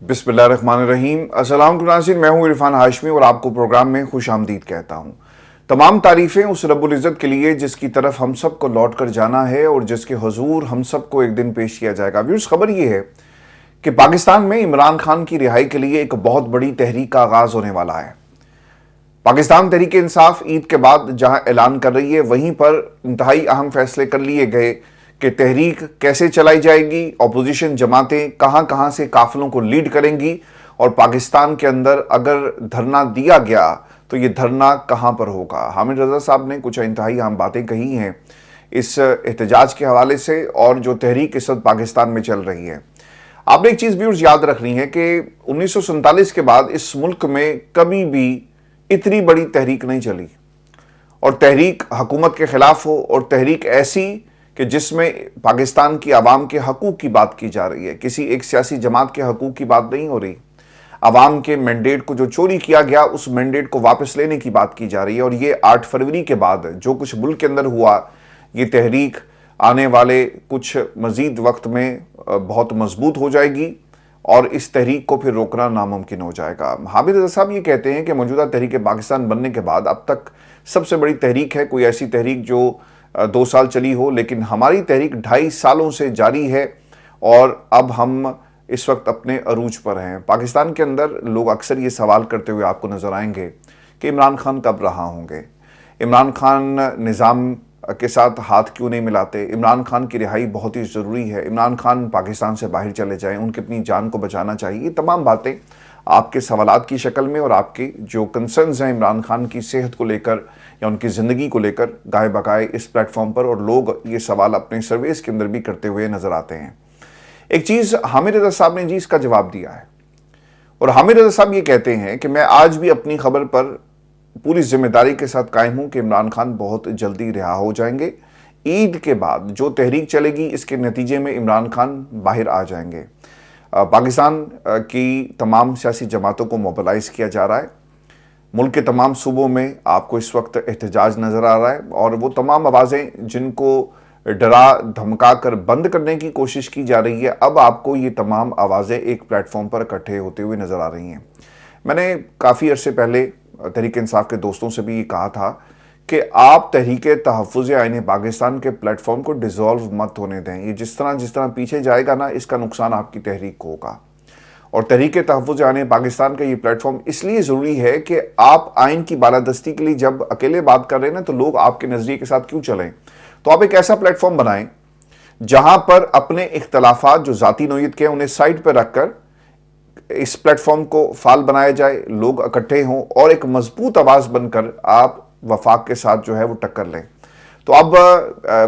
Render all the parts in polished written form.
बिस्मिल्लाहिर्रहमानिर्रहीम। अस्सलाम वालेकुम नाज़रीन, मैं हूं इरफान हाशमी और आपको प्रोग्राम में खुश आमदीद कहता हूं। तमाम तारीफ़ें उस रब्बुल इज़्ज़त के लिए जिसकी तरफ हम सब को लौट कर जाना है और जिसके हुजूर हम सब को एक दिन पेश किया जाएगा। व्यूअर्स, खबर ये है कि पाकिस्तान में इमरान खान की रिहाई के लिए एक बहुत बड़ी तहरीक का आगाज़ होने वाला है। पाकिस्तान तहरीक इंसाफ ईद के बाद जहां ऐलान कर रही है, वहीं पर इंतहाई अहम फैसले कर लिए गए कि तहरीक कैसे चलाई जाएगी, अपोजिशन जमातें कहां कहां से काफिलों को लीड करेंगी और पाकिस्तान के अंदर अगर धरना दिया गया तो ये धरना कहां पर होगा। हामिद रजा साहब ने कुछ इंतहाई अहम बातें कही हैं इस एहतजाज के हवाले से और जो तहरीक इस वक्त पाकिस्तान में चल रही है। आपने एक चीज़ व्यूअर्स याद रखनी है कि 1947 के बाद इस मुल्क में कभी भी इतनी बड़ी तहरीक नहीं चली, और तहरीक हुकूमत के खिलाफ हो और तहरीक ऐसी कि जिसमें पाकिस्तान की आवाम के हकूक़ की बात की जा रही है, किसी एक सियासी जमात के हकूक़ की बात नहीं हो रही। आवाम के मैंडेट को जो चोरी किया गया उस मैंडेट को वापस लेने की बात की जा रही है। और ये 8 फरवरी के बाद जो कुछ मुल्क के अंदर हुआ, ये तहरीक आने वाले कुछ मज़ीद वक्त में बहुत मजबूत हो जाएगी और इस तहरीक को फिर रोकना नामुमकिन हो जाएगा। हामिद रजा साहब ये कहते हैं कि मौजूदा तहरीक पाकिस्तान बनने के बाद अब तक सबसे बड़ी तहरीक है, कोई ऐसी तहरीक जो 2 साल चली हो, लेकिन हमारी तहरीक 2.5 सालों से जारी है और अब हम इस वक्त अपने अरूज पर हैं। पाकिस्तान के अंदर लोग अक्सर ये सवाल करते हुए आपको नज़र आएंगे कि इमरान खान कब रहा होंगे, इमरान खान निज़ाम के साथ हाथ क्यों नहीं मिलाते, इमरान खान की रिहाई बहुत ही ज़रूरी है, इमरान खान पाकिस्तान से बाहर चले जाएं, उनकी अपनी जान को बचाना चाहिए। ये तमाम बातें आपके सवालात की शक्ल में और आपके जो कंसर्न्स हैं इमरान खान की सेहत को लेकर या उनकी ज़िंदगी को लेकर गाए बगाए इस प्लेटफॉर्म पर, और लोग ये सवाल अपने सर्वेस के अंदर भी करते हुए नज़र आते हैं। एक चीज़ हामिद रजा साहब ने जी इसका जवाब दिया है, और हामिद रजा साहब ये कहते हैं कि मैं आज भी अपनी खबर पर पूरी जिम्मेदारी के साथ कायम हूँ कि इमरान खान बहुत जल्दी रिहा हो जाएंगे। ईद के बाद जो तहरीक चलेगी इसके नतीजे में इमरान खान बाहर आ जाएंगे। पाकिस्तान की तमाम सियासी जमातों को मोबिलाइज़ किया जा रहा है। मुल्क के तमाम सूबों में आपको इस वक्त एहतजाज नज़र आ रहा है, और वो तमाम आवाज़ें जिनको डरा धमका कर बंद करने की कोशिश की जा रही है, अब आपको ये तमाम आवाज़ें एक प्लेटफॉर्म पर इकट्ठे होते हुए नज़र आ रही हैं। मैंने काफ़ी अरसे पहले तहरीक इंसाफ के दोस्तों से भी ये कहा था कि आप तहरीक तहफ़्फ़ुज़ आईन पाकिस्तान के प्लेटफॉर्म को डिज़ोल्व मत होने दें। ये जिस तरह पीछे जाएगा ना, इसका नुकसान आपकी तहरीक को होगा। और तहरीक तहफ़्फ़ुज़ आईन पाकिस्तान का ये प्लेटफॉर्म इसलिए ज़रूरी है कि आप आइन की बालादस्ती के लिए जब अकेले बात कर रहे हैं ना, तो लोग आपके नज़रिए के साथ क्यों चलें। तो आप एक ऐसा प्लेटफॉर्म बनाएं जहां पर अपने इख्तलाफात जो ज़ाती नोयत के हैं उन्हें साइड पर रखकर इस प्लेटफॉर्म को फाल बनाया जाए, लोग इकट्ठे हों और एक मजबूत आवाज़ बनकर आप वफाक के साथ जो है वो टक्कर लें। तो अब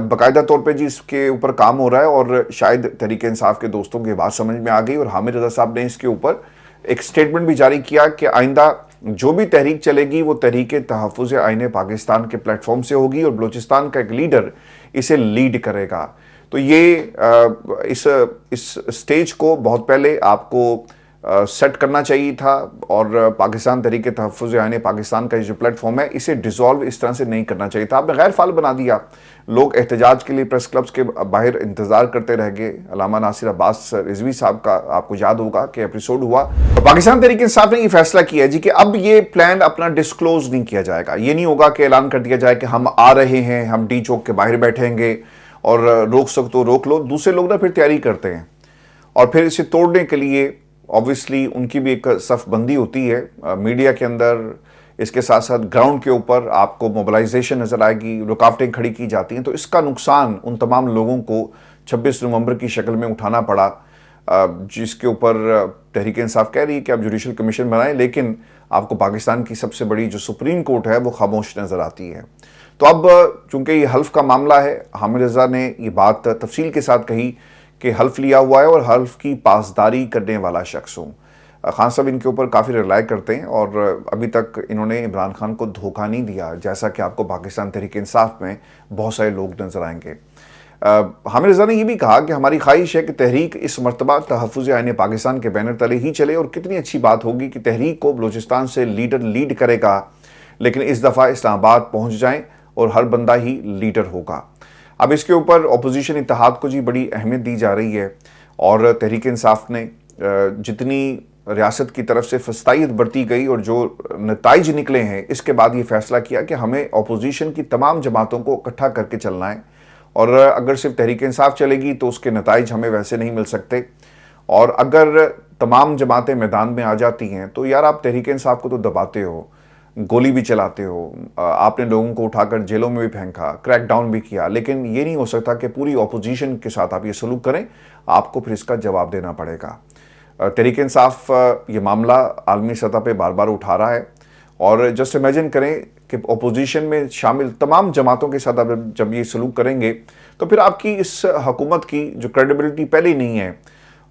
बाकायदा तौर पे जी इसके ऊपर काम हो रहा है, और शायद तहरीक इंसाफ के दोस्तों की बात समझ में आ गई, और हामिद रजा साहब ने इसके ऊपर एक स्टेटमेंट भी जारी किया कि आइंदा जो भी तहरीक चलेगी वो तहरीक तहफ़्फ़ुज़ आईन पाकिस्तान के प्लेटफॉर्म से होगी और बलूचिस्तान का एक लीडर इसे लीड करेगा। तो ये इस स्टेज को बहुत पहले आपको सेट करना चाहिए था, और पाकिस्तान तहरीक तहफ़्फ़ुज़ आईन पाकिस्तान का जो प्लेटफॉर्म है इसे डिसॉल्व इस तरह से नहीं करना चाहिए था। आपने गैर फाल बना दिया। लोग एहतजाज के लिए प्रेस क्लब्स के बाहर इंतज़ार करते रह गए। अल्लामा नासिर अब्बास रिजवी साहब का आपको याद होगा कि एपिसोड हुआ। तो पाकिस्तान तहरीक इंसाफ ने ये फैसला किया जी कि अब ये प्लान अपना डिस्क्लोज नहीं किया जाएगा। ये नहीं होगा कि ऐलान कर दिया जाए कि हम आ रहे हैं, हम डी चौक के बाहर बैठेंगे और रोक सकते तो रोक लो। दूसरे लोग ना फिर तैयारी करते हैं और फिर इसे तोड़ने के लिए ऑब्वियसली उनकी भी एक सफ़बंदी होती है मीडिया के अंदर। इसके साथ साथ ग्राउंड के ऊपर आपको मोबिलाइजेशन नज़र आएगी, रुकावटें खड़ी की जाती हैं। तो इसका नुकसान उन तमाम लोगों को 26 नवंबर की शक्ल में उठाना पड़ा, जिसके ऊपर तहरीक इंसाफ कह रही है कि आप जुडिशल कमीशन बनाएं, लेकिन आपको पाकिस्तान की सबसे बड़ी जो सुप्रीम कोर्ट है वो खामोश नज़र आती है। तो अब चूँकि ये हल्फ का मामला है, हामिद रजा ने ये बात तफसील के साथ कही कि हल्फ लिया हुआ है और हल्फ की पासदारी करने वाला शख्स हूँ। खान साहब इनके ऊपर काफ़ी रिलाई करते हैं और अभी तक इन्होंने इमरान खान को धोखा नहीं दिया, जैसा कि आपको पाकिस्तान तहरीक इंसाफ में बहुत सारे लोग नजर आएंगे। हामिद रजा ने यह भी कहा कि हमारी ख्वाहिश है कि तहरीक इस मरतबा तहफ़्फ़ुज़ आईन पाकिस्तान के बैनर तले ही चले, और कितनी अच्छी बात होगी कि तहरीक को बलूचिस्तान से लीडर लीड करेगा, लेकिन इस दफ़ा इस्लामाबाद पहुँच जाएँ और हर बंदा ही लीडर होगा। अब इसके ऊपर अपोजिशन इत्तेहाद को जी बड़ी अहमियत दी जा रही है, और तहरीक इंसाफ ने जितनी रियासत की तरफ से फस्तायत बरती गई और जो नताइज निकले हैं, इसके बाद ये फैसला किया कि हमें अपोजिशन की तमाम जमातों को इकट्ठा करके चलना है, और अगर सिर्फ तहरीक इंसाफ चलेगी तो उसके नताइज हमें वैसे नहीं मिल सकते, और अगर तमाम जमातें मैदान में आ जाती हैं तो यार आप तहरीक इंसाफ को तो दबाते हो, गोली भी चलाते हो, आपने लोगों को उठाकर जेलों में भी फेंका, क्रैक डाउन भी किया, लेकिन ये नहीं हो सकता कि पूरी अपोजिशन के साथ आप ये सलूक करें, आपको फिर इसका जवाब देना पड़ेगा। तहरीक इंसाफ ये मामला आलमी सतह पे बार बार उठा रहा है, और जस्ट इमेजिन करें कि अपोजिशन में शामिल तमाम जमातों के साथ आप जब ये सलूक करेंगे तो फिर आपकी इस हुकूमत की जो क्रेडिबिलिटी पहले ही नहीं है,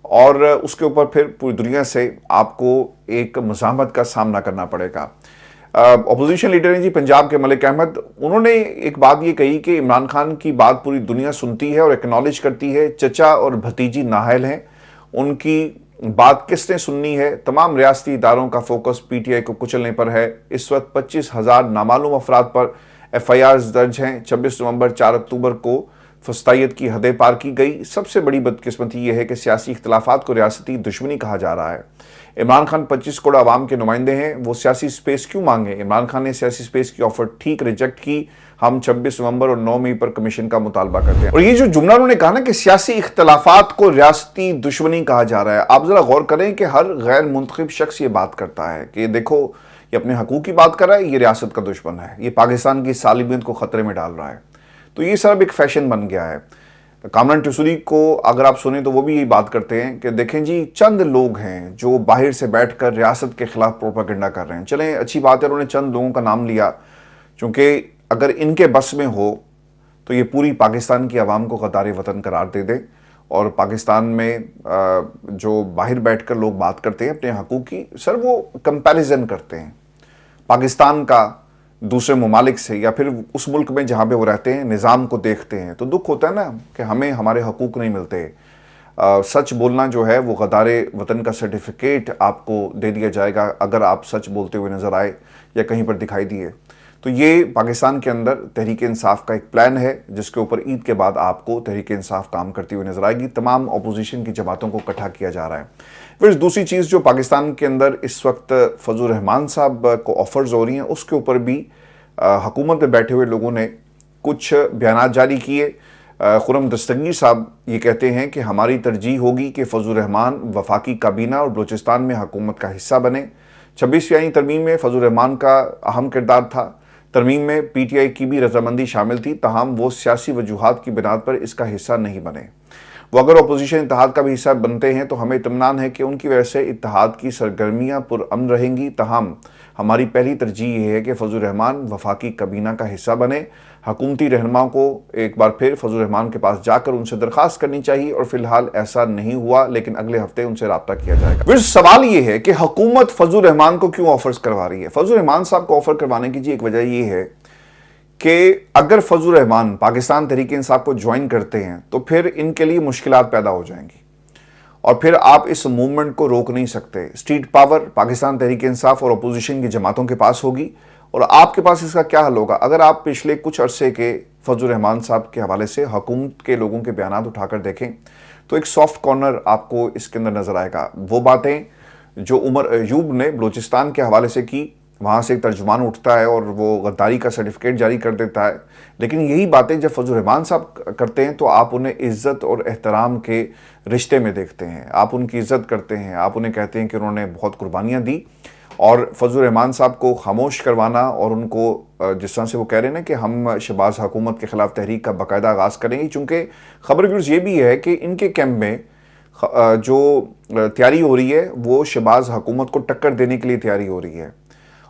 और उसके ऊपर फिर पूरी दुनिया से आपको एक मज़ाहमत का सामना करना पड़ेगा। अपोजिशन लीडर हैं जी पंजाब के मलिक अहमद, उन्होंने एक बात ये कही कि इमरान खान की बात पूरी दुनिया सुनती है और एक्नॉलेज करती है, चचा और भतीजी नाहल हैं, उनकी बात किसने सुननी है। तमाम रियासती इदारों का फोकस पीटीआई को कुचलने पर है। इस वक्त 25,000 नामालूम अफराद पर FIRs दर्ज हैं। 26 नवंबर 4 अक्टूबर को फस्तायत की हदें पार की गई। सबसे बड़ी बदकिस्मती यह है कि सियासी इख्तलाफात को रियासती दुश्मनी कहा जा रहा है। इमरान खान 25 करोड़ आवाम के नुमाइंदे हैं, वो सियासी स्पेस क्यों मांगे। इमरान खान ने सियासी स्पेस की ऑफर ठीक रिजेक्ट की। हम 26 नवंबर और 9 मई पर कमीशन का मुतालबा करते हैं। और ये जो जुमला उन्होंने कहा ना कि सियासी इख्तलाफात को रियासती दुश्मनी कहा जा रहा है, आप जरा गौर करें कि हर गैर मुंतखब शख्स ये बात करता है कि देखो ये अपने हकूक की बात कर रहा है, ये रियासत का दुश्मन है, ये पाकिस्तान की सालिमियत को खतरे में डाल रहा है। तो ये सब एक फैशन बन गया है। कामरान टसूरी को अगर आप सुने तो वो भी यही बात करते हैं कि देखें जी, चंद लोग हैं जो बाहर से बैठकर रियासत के खिलाफ प्रोपेगेंडा कर रहे हैं। चलें, अच्छी बात है, उन्होंने चंद लोगों का नाम लिया, क्योंकि अगर इनके बस में हो तो ये पूरी पाकिस्तान की आवाम को गद्दार वतन करार दे दे, और पाकिस्तान में जो बाहर बैठकर लोग बात करते हैं अपने हकूक़ की, सर वो कंपैरिजन करते हैं पाकिस्तान का दूसरे ममालिक से, या फिर उस मुल्क में जहाँ पे वो रहते हैं निज़ाम को देखते हैं, तो दुख होता है ना कि हमें हमारे हकूक़ नहीं मिलते। सच बोलना जो है वो गद्दारे वतन का सर्टिफिकेट आपको दे दिया जाएगा अगर आप सच बोलते हुए नज़र आए या कहीं पर दिखाई दिए। तो ये पाकिस्तान के अंदर तहरीक इंसाफ का एक प्लान है, जिसके ऊपर ईद के बाद आपको तहरीक इंसाफ काम करती हुई नजर आएगी। तमाम अपोजिशन की जमातों को इकट्ठा किया जा रहा है। फिर दूसरी चीज़ जो पाकिस्तान के अंदर इस वक्त फजल रहमान साहब को ऑफर्स हो रही हैं, उसके ऊपर भी हुकूमत में बैठे हुए लोगों ने कुछ बयान जारी किए। खुर्रम दस्तगीर साहब ये कहते हैं कि हमारी तरजीह होगी कि फजल रहमान वफाकी काबीना और बलूचिस्तान में हुकूमत का हिस्सा बने। 26वीं तरमीम में फजल रहमान का अहम किरदार था। तरमीम में पीटीआई की भी रजामंदी शामिल थी, ताहम वो सियासी वजूहात की बिनाद पर इसका हिस्सा नहीं बने। वो अगर अपोजिशन इत्तेहाद का भी हिस्सा बनते हैं तो हमें इत्मीनान है कि उनकी वजह से इत्तेहाद की सरगर्मियाँ पुरअमन रहेंगी। ताहम हमारी पहली तरजीह ये है कि फजल रहमान वफाकी काबीना का हिस्सा बने। हुकूमती रहनुमाओं को एक बार फिर फजल रहमान के पास जाकर उनसे दरख्वास्त करनी चाहिए, और फिलहाल ऐसा नहीं हुआ, लेकिन अगले हफ्ते उनसे रब्ता किया जाएगा। फिर सवाल ये है कि हुकूमत फजल रहमान को क्यों ऑफर्स करवा रही है। फजल रहमान साहब को ऑफर करवाने की जी एक वजह ये है कि अगर फजल रहमान पाकिस्तान तहरीक इंसाफ को ज्वाइन करते हैं तो फिर इनके लिए मुश्किलात पैदा हो जाएंगी, और फिर आप इस मूवमेंट को रोक नहीं सकते। स्ट्रीट पावर पाकिस्तान तहरीक इंसाफ और अपोजिशन की जमातों के पास होगी, और आपके पास इसका क्या हल होगा। अगर आप पिछले कुछ अरसे के फजल रहमान साहब के हवाले से हुकूमत के लोगों के बयान उठाकर देखें तो एक सॉफ्ट कॉर्नर आपको इसके अंदर नजर आएगा। वो बातें जो उमर अयूब ने बलूचिस्तान के हवाले से की, वहाँ से एक तर्जुमान उठता है और वो गद्दारी का सर्टिफिकेट जारी कर देता है, लेकिन यही बातें जब फजल रहमान साहब करते हैं तो आप उन्हें इज़्ज़त और एहतराम के रिश्ते में देखते हैं, आप उनकी इज़्ज़त करते हैं, आप उन्हें कहते हैं कि उन्होंने बहुत कुर्बानियाँ दी। और फजल रहमान साहब को खामोश करवाना, और उनको जिस तरह से वो कह रहे हैं ना कि हम शहबाज हुकूमत के ख़िलाफ़ तहरीक का बाकायदा आगाज़ करेंगे, चूँकि ख़बर व्यूज़ ये भी है कि इनके कैंप में जो तैयारी हो रही है वो शहबाज हुकूमत को टक्कर देने के लिए तैयारी हो रही है।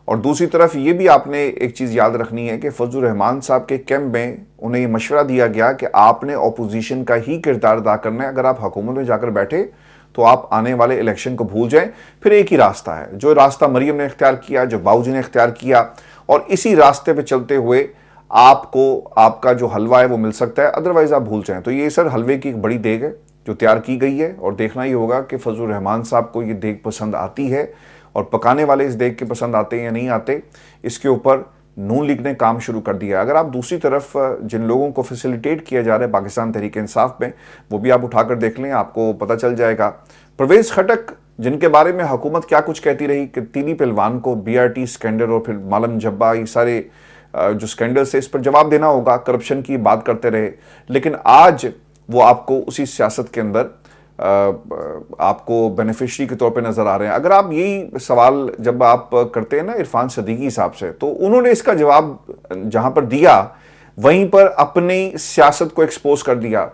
और दूसरी तरफ ये भी आपने एक चीज़ याद रखनी है कि फजल रहमान साहब के कैंप में उन्हें ये मशवरा दिया गया कि आपने अपोजिशन का ही किरदार अदा करना है। अगर आप हुकूमत में जाकर बैठे तो आप आने वाले इलेक्शन को भूल जाएं। फिर एक ही रास्ता है, जो रास्ता मरियम ने इख्तियार किया, जो बाऊजी ने इख्तियार किया, और इसी रास्ते पे चलते हुए आपको आपका जो हलवा है वो मिल सकता है, अदरवाइज आप भूल जाएं। तो ये सर हलवे की एक बड़ी देग है जो तैयार की गई है, और देखना ही होगा कि फजल रहमान साहब को ये देग पसंद आती है, और पकाने वाले इस देग के पसंद आते हैं या नहीं आते, इसके ऊपर نون لیگ نے کام شروع کر دیا. اگر آپ دوسری طرف جن لوگوں کو فیسیلیٹیٹ کیا جا رہا ہے پاکستان تحریک انصاف میں، وہ بھی آپ اٹھا کر دیکھ لیں، آپ کو پتہ چل جائے گا. پرویز خٹک جن کے بارے میں حکومت کیا کچھ کہتی رہی کہ تینی پہلوان کو بی آر ٹی اسکینڈل اور پھر مالم جبا، یہ سارے جو اسکینڈلس ہے اس پر جواب دینا ہوگا، کرپشن کی بات کرتے رہے. لیکن آج وہ آپ کو اسی سیاست کے اندر آپ کو بینیفیشری کے طور پہ نظر آ رہے ہیں. اگر آپ یہی سوال جب آپ کرتے ہیں نا عرفان صدیقی صاحب سے، تو انہوں نے اس کا جواب جہاں پر دیا وہیں پر اپنی سیاست کو ایکسپوز کر دیا.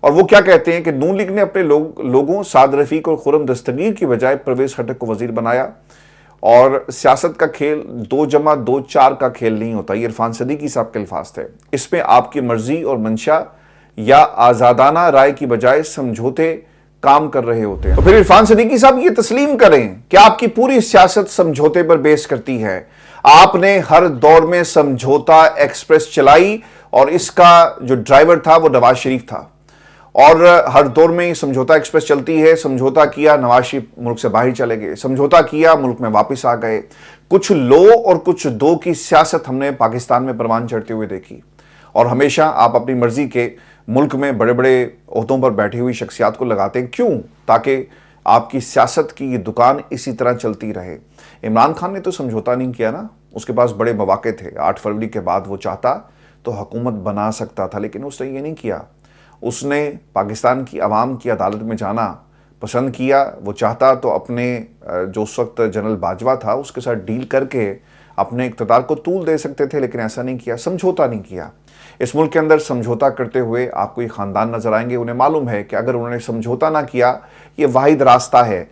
اور وہ کیا کہتے ہیں کہ نون لیگ نے اپنے لوگوں سعد رفیق اور خرم دستگیر کی بجائے پرویز خٹک کو وزیر بنایا، اور سیاست کا کھیل 2+2=4 کا کھیل نہیں ہوتا. یہ عرفان صدیقی صاحب کے الفاظ تھے. اس میں آپ کی مرضی اور منشا یا آزادانہ رائے کی بجائے سمجھوتے کام کر رہے ہوتے ہیں. تو پھر عرفان صدیقی صاحب یہ تسلیم کریں کہ آپ کی پوری سیاست سمجھوتے پر بیس کرتی ہے. آپ نے ہر دور میں سمجھوتا ایکسپریس چلائی اور اس کا جو ڈرائیور تھا وہ نواز شریف تھا، اور ہر دور میں سمجھوتا ایکسپریس چلتی ہے. سمجھوتا کیا، نواز شریف ملک سے باہر چلے گئے. سمجھوتا کیا، ملک میں واپس آ گئے. کچھ لو اور کچھ دو کی سیاست ہم نے پاکستان میں پروان چڑھتے ہوئے دیکھی. اور ہمیشہ آپ اپنی مرضی کے ملک میں بڑے بڑے عہدوں پر بیٹھی ہوئی شخصیات کو لگاتے ہیں. کیوں؟ تاکہ آپ کی سیاست کی یہ دکان اسی طرح چلتی رہے. عمران خان نے تو سمجھوتا نہیں کیا نا، اس کے پاس بڑے مواقع تھے. 8 فروری کے بعد وہ چاہتا تو حکومت بنا سکتا تھا، لیکن اس نے یہ نہیں کیا. اس نے پاکستان کی عوام کی عدالت میں جانا پسند کیا. وہ چاہتا تو اپنے جو اس وقت جنرل باجوہ تھا اس کے ساتھ ڈیل کر کے اپنے اقتدار کو طول دے سکتے تھے، لیکن ایسا نہیں کیا. سمجھوتا نہیں کیا. اس ملک کے اندر سمجھوتا کرتے ہوئے آپ کو یہ خاندان نظر آئیں گے. انہیں معلوم ہے کہ اگر انہوں نے سمجھوتا نہ کیا، یہ واحد راستہ ہے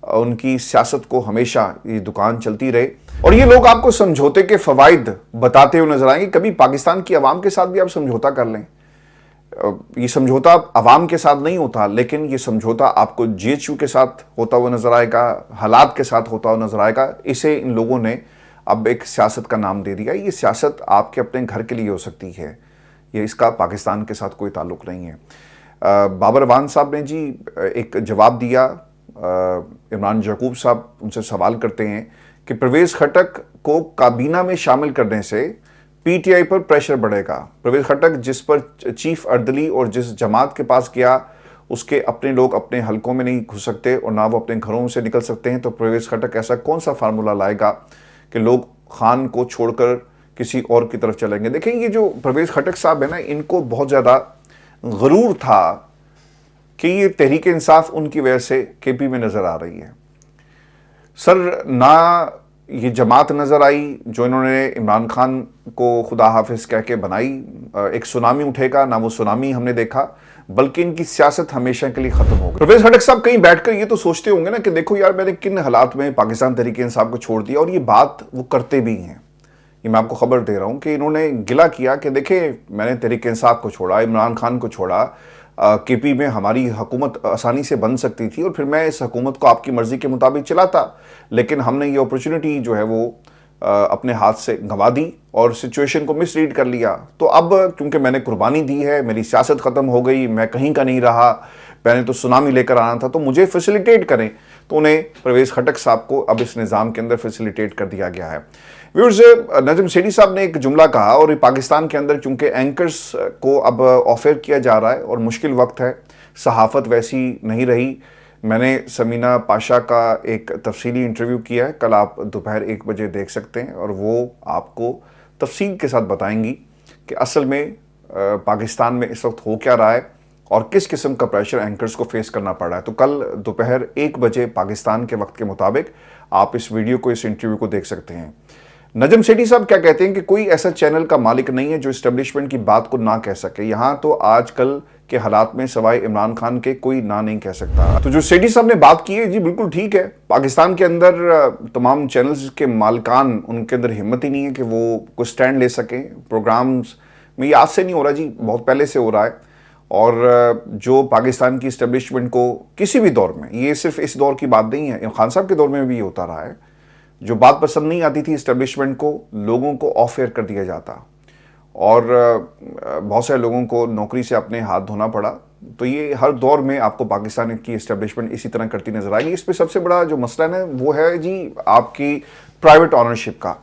ان کی سیاست کو ہمیشہ یہ دکان چلتی رہے. اور یہ لوگ آپ کو سمجھوتے کے فوائد بتاتے ہوئے نظر آئیں گے. کبھی پاکستان کی عوام کے ساتھ بھی آپ سمجھوتا کر لیں. یہ سمجھوتا عوام کے ساتھ نہیں ہوتا، لیکن یہ سمجھوتا آپ کو جی ایچ یو کے ساتھ ہوتا ہوا نظر آئے گا، حالات کے ساتھ ہوتا ہوا نظر آئے گا. اسے ان لوگوں نے اب ایک سیاست کا نام دے دیا. یہ سیاست آپ کے اپنے گھر کے لیے ہو سکتی ہے، یہ اس کا پاکستان کے ساتھ کوئی تعلق نہیں ہے. بابر اعوان صاحب نے جی ایک جواب دیا. عمران یعقوب صاحب ان سے سوال کرتے ہیں کہ پرویز خٹک کو کابینہ میں شامل کرنے سے P T I per pressure بڑھے گا. پرویز خٹک جس پر چیف اردلی اور جس جماعت کے پاس گیا اس کے اپنے لوگ اپنے حلقوں میں نہیں گھس سکتے اور نہ وہ اپنے گھروں سے نکل سکتے ہیں، تو پرویز خٹک ایسا کون سا فارمولہ لائے گا کہ لوگ خان کو چھوڑ کر کسی اور کی طرف چلیں گے. دیکھیں یہ جو پرویز خٹک صاحب ہیں نا، ان کو بہت زیادہ غرور تھا کہ یہ تحریک انصاف ان کی وجہ سے کے پی میں نظر آ رہی ہے. سر نہ یہ جماعت نظر آئی جو انہوں نے عمران خان کو خدا حافظ کہہ کے بنائی. ایک سونامی اٹھے گا، نہ وہ سونامی ہم نے دیکھا، بلکہ ان کی سیاست ہمیشہ کے لیے ختم ہو گئی. پرویز خٹک صاحب کہیں بیٹھ کر یہ تو سوچتے ہوں گے نا کہ دیکھو یار میں نے کن حالات میں پاکستان تحریک انصاف کو چھوڑ دیا، اور یہ بات وہ کرتے بھی ہیں. یہ میں آپ کو خبر دے رہا ہوں کہ انہوں نے گلہ کیا کہ دیکھیں میں نے تحریک انصاف کو چھوڑا، عمران خان کو چھوڑا، کے پی میں ہماری حکومت آسانی سے بن سکتی تھی اور پھر میں اس حکومت کو آپ کی مرضی کے مطابق چلاتا، لیکن ہم نے یہ اپرچونٹی جو ہے وہ اپنے ہاتھ سے گنوا دی اور سچویشن کو مس ریڈ کر لیا. تو اب کیونکہ میں نے قربانی دی ہے، میری سیاست ختم ہو گئی، میں کہیں کا نہیں رہا، میں نے تو سونامی لے کر آنا تھا، تو مجھے فیسیلیٹیٹ کریں. تو انہیں پرویز خٹک صاحب کو اب اس نظام کے اندر فیسیلیٹیٹ کر دیا گیا ہے. ویورز، نجم سیٹھی صاحب نے ایک جملہ کہا، اور پاکستان کے اندر چونکہ اینکرز کو اب آفر کیا جا رہا ہے اور مشکل وقت ہے، صحافت ویسی نہیں رہی. میں نے سمینہ پاشا کا ایک تفصیلی انٹرویو کیا ہے، کل آپ دوپہر 1 بجے دیکھ سکتے ہیں، اور وہ آپ کو تفصیل کے ساتھ بتائیں گی کہ اصل میں پاکستان میں اس وقت ہو کیا رہا ہے اور کس قسم کا پریشر اینکرز کو فیس کرنا پڑ رہا ہے. تو کل دوپہر 1 بجے پاکستان کے وقت کے مطابق آپ اس ویڈیو کو، اس انٹرویو کو دیکھ سکتے ہیں. نجم سیٹھی صاحب کیا کہتے ہیں کہ کوئی ایسا چینل کا مالک نہیں ہے جو اسٹیبلشمنٹ کی بات کو نہ کہہ سکے. یہاں تو آج کل کے حالات میں سوائے عمران خان کے کوئی نہ نہیں کہہ سکتا. تو جو سیٹھی صاحب نے بات کی ہے جی بالکل ٹھیک ہے. پاکستان کے اندر تمام چینلز کے مالکان، ان کے اندر ہمت ہی نہیں ہے کہ وہ کوئی سٹینڈ لے سکیں. پروگرامز میں یہ آج سے نہیں ہو رہا جی، بہت پہلے سے ہو رہا ہے. اور جو پاکستان کی اسٹیبلشمنٹ کو کسی بھی دور میں، یہ صرف اس دور کی بات نہیں ہے، خان صاحب کے دور میں بھی ہوتا رہا ہے، جو بات پسند نہیں آتی تھی اسٹیبلشمنٹ کو، لوگوں کو آف ایئر کر دیا جاتا اور بہت سارے لوگوں کو نوکری سے اپنے ہاتھ دھونا پڑا. تو یہ ہر دور میں آپ کو پاکستان کی اسٹیبلشمنٹ اسی طرح کرتی نظر آئے گی. اس پہ سب سے بڑا جو مسئلہ ہے وہ ہے جی آپ کی پرائیویٹ آنرشپ کا.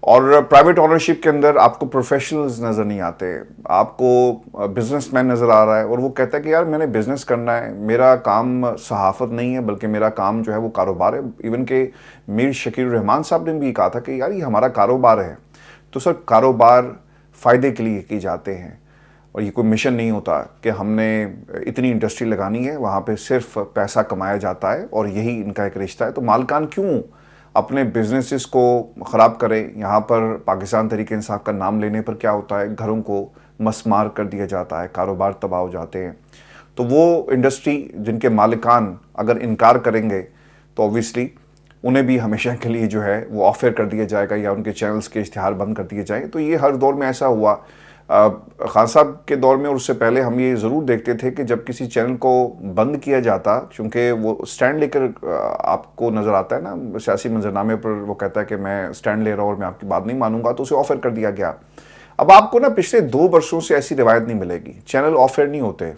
اور پرائیویٹ آنرشپ کے اندر آپ کو پروفیشنلز نظر نہیں آتے، آپ کو بزنس مین نظر آ رہا ہے، اور وہ کہتا ہے کہ یار میں نے بزنس کرنا ہے، میرا کام صحافت نہیں ہے بلکہ میرا کام جو ہے وہ کاروبار ہے۔ ایون کہ میر شکیل الرحمان صاحب نے بھی کہا تھا کہ یار یہ ہمارا کاروبار ہے۔ تو سر کاروبار فائدے کے لیے کی جاتے ہیں، اور یہ کوئی مشن نہیں ہوتا کہ ہم نے اتنی انڈسٹری لگانی ہے، وہاں پہ صرف پیسہ کمایا جاتا ہے اور یہی ان کا ایک رشتہ ہے۔ تو مالکان کیوں اپنے بزنسز کو خراب کریں؟ یہاں پر پاکستان تحریک انصاف کا نام لینے پر کیا ہوتا ہے، گھروں کو مسمار کر دیا جاتا ہے، کاروبار تباہ ہو جاتے ہیں۔ تو وہ انڈسٹری جن کے مالکان اگر انکار کریں گے تو اوبویسلی انہیں بھی ہمیشہ کے لیے جو ہے وہ آفر کر دیا جائے گا، یا ان کے چینلز کے اشتہار بند کر دیے جائیں۔ تو یہ ہر دور میں ایسا ہوا، خان صاحب کے دور میں اور اس سے پہلے ہم یہ ضرور دیکھتے تھے کہ جب کسی چینل کو بند کیا جاتا، چونکہ وہ سٹینڈ لے کر آپ کو نظر آتا ہے نا سیاسی منظرنامے پر، وہ کہتا ہے کہ میں سٹینڈ لے رہا ہوں اور میں آپ کی بات نہیں مانوں گا، تو اسے آفر کر دیا گیا۔ اب آپ کو نا پچھلے 2 برسوں سے ایسی روایت نہیں ملے گی، چینل آفر نہیں ہوتے،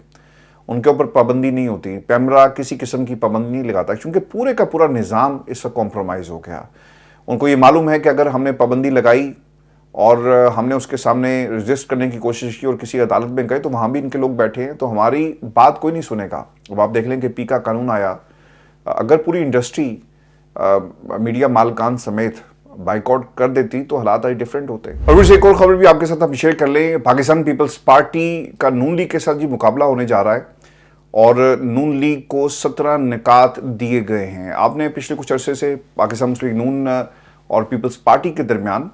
ان کے اوپر پابندی نہیں ہوتی، پیمرا کسی قسم کی پابندی نہیں لگاتا، کیونکہ پورے کا پورا نظام اس وقت کمپرومائز ہو گیا۔ ان کو یہ معلوم ہے کہ اگر ہم نے پابندی لگائی اور ہم نے اس کے سامنے ریزسٹ کرنے کی کوشش کی اور کسی عدالت میں گئے تو وہاں بھی ان کے لوگ بیٹھے ہیں، تو ہماری بات کوئی نہیں سنے گا۔ اب آپ دیکھ لیں کہ پی کا قانون آیا، اگر پوری انڈسٹری میڈیا مالکان سمیت بائیکاٹ کر دیتی تو حالات آج ڈیفرنٹ ہوتے۔ اور پھر ایک اور خبر بھی آپ کے ساتھ ہم شیئر کر لیں، پاکستان پیپلز پارٹی کا نون لیگ کے ساتھ جی مقابلہ ہونے جا رہا ہے، اور نون لیگ کو 17 نکات دیے گئے ہیں۔ آپ نے پچھلے کچھ عرصے سے پاکستان مسلم لیگ نون اور پیپلز پارٹی کے درمیان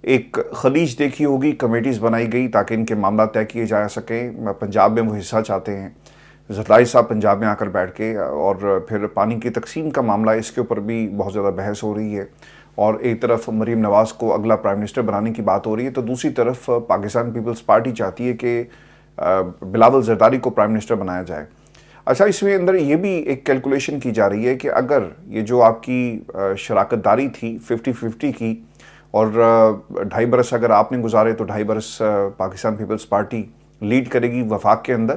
ایک خلیج دیکھی ہوگی، کمیٹیز بنائی گئی تاکہ ان کے معاملات طے کیے جا سکیں۔ پنجاب میں وہ حصہ چاہتے ہیں، زرداری صاحب پنجاب میں آ کر بیٹھ کے، اور پھر پانی کی تقسیم کا معاملہ، اس کے اوپر بھی بہت زیادہ بحث ہو رہی ہے، اور ایک طرف مریم نواز کو اگلا پرائم منسٹر بنانے کی بات ہو رہی ہے، تو دوسری طرف پاکستان پیپلز پارٹی چاہتی ہے کہ بلاول زرداری کو پرائم منسٹر بنایا جائے۔ اچھا، اس میں اندر یہ بھی ایک کیلکولیشن کی جا رہی ہے کہ اگر یہ جو آپ کی شراکت داری تھی 50-50 کی، اور 2.5 برس اگر آپ نے گزارے تو 2.5 برس پاکستان پیپلز پارٹی لیڈ کرے گی وفاق کے اندر،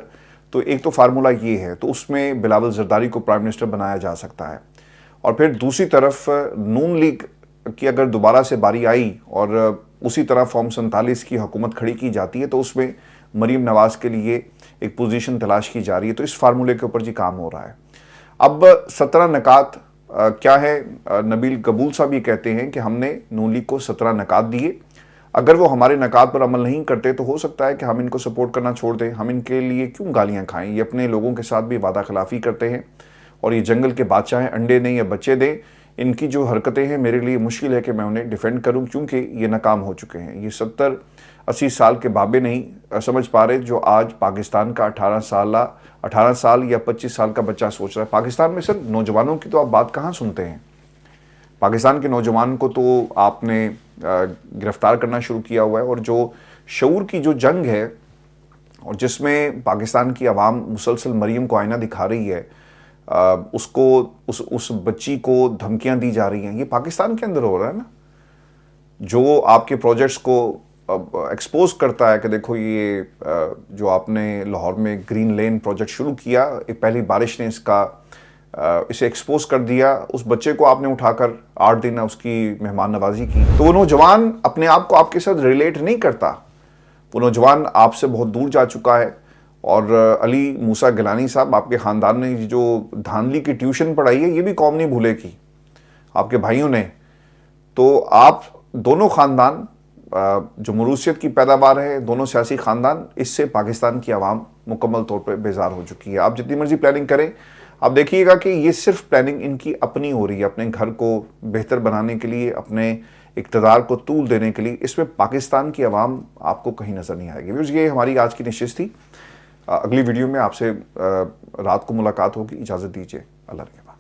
تو ایک تو فارمولہ یہ ہے، تو اس میں بلاول زرداری کو پرائم منسٹر بنایا جا سکتا ہے۔ اور پھر دوسری طرف نون لیگ کی اگر دوبارہ سے باری آئی اور اسی طرح فارم 47 کی حکومت کھڑی کی جاتی ہے تو اس میں مریم نواز کے لیے ایک پوزیشن تلاش کی جا رہی ہے، تو اس فارمولے کے اوپر جی کام ہو رہا ہے۔ اب 17 نکات کیا ہے؟ نبیل قبول صاحب یہ کہتے ہیں کہ ہم نے نون لیگ کو 17 نکات دیے، اگر وہ ہمارے نکات پر عمل نہیں کرتے تو ہو سکتا ہے کہ ہم ان کو سپورٹ کرنا چھوڑ دیں، ہم ان کے لیے کیوں گالیاں کھائیں؟ یہ اپنے لوگوں کے ساتھ بھی وعدہ خلافی کرتے ہیں، اور یہ جنگل کے بادشاہ ہیں، انڈے دیں یا بچے دیں، ان کی جو حرکتیں ہیں میرے لیے مشکل ہے کہ میں انہیں ڈیفینڈ کروں، کیونکہ یہ ناکام ہو چکے ہیں۔ یہ 70-80 سال کے بابے نہیں سمجھ پا رہے جو آج پاکستان کا 18 سال یا 25 سال کا بچہ سوچ رہا ہے۔ پاکستان میں سر نوجوانوں کی تو آپ بات کہاں سنتے ہیں؟ پاکستان کے نوجوان کو تو آپ نے گرفتار کرنا شروع کیا ہوا ہے، اور جو شعور کی جو جنگ ہے، اور جس میں پاکستان کی عوام مسلسل مریم کو آئینہ دکھا رہی ہے، اس بچی کو دھمکیاں دی جا رہی ہیں، یہ پاکستان کے اندر ہو رہا ہے نا، جو آپ کے پروجیکٹس کو ایکسپوز کرتا ہے کہ دیکھو یہ جو آپ نے لاہور میں گرین لین پروجیکٹ شروع کیا، پہلی بارش نے اسے ایکسپوز کر دیا، اس بچے کو آپ نے اٹھا کر 8 دن اس کی مہمان نوازی کی، تو وہ نوجوان اپنے آپ کو آپ کے ساتھ ریلیٹ نہیں کرتا، وہ نوجوان آپ سے بہت دور جا چکا ہے۔ اور علی موسیٰ گیلانی صاحب، آپ کے خاندان نے جو دھاندلی کی ٹیوشن پڑھائی ہے یہ بھی قوم نہیں بھولے گی، آپ کے بھائیوں نے۔ تو آپ دونوں خاندان جو موروثیت کی پیداوار ہے، دونوں سیاسی خاندان، اس سے پاکستان کی عوام مکمل طور پہ بیزار ہو چکی ہے۔ آپ جتنی مرضی پلاننگ کریں، آپ دیکھیے گا کہ یہ صرف پلاننگ ان کی اپنی ہو رہی ہے، اپنے گھر کو بہتر بنانے کے لیے، اپنے اقتدار کو طول دینے کے لیے۔ اس میں پاکستان کی عوام آپ کو کہیں نظر نہیں آئے گی۔ ویورز، یہ ہماری آج کی نشست تھی، اگلی ویڈیو میں آپ سے رات کو ملاقات ہوگی، اجازت دیجیے، اللہ حافظ۔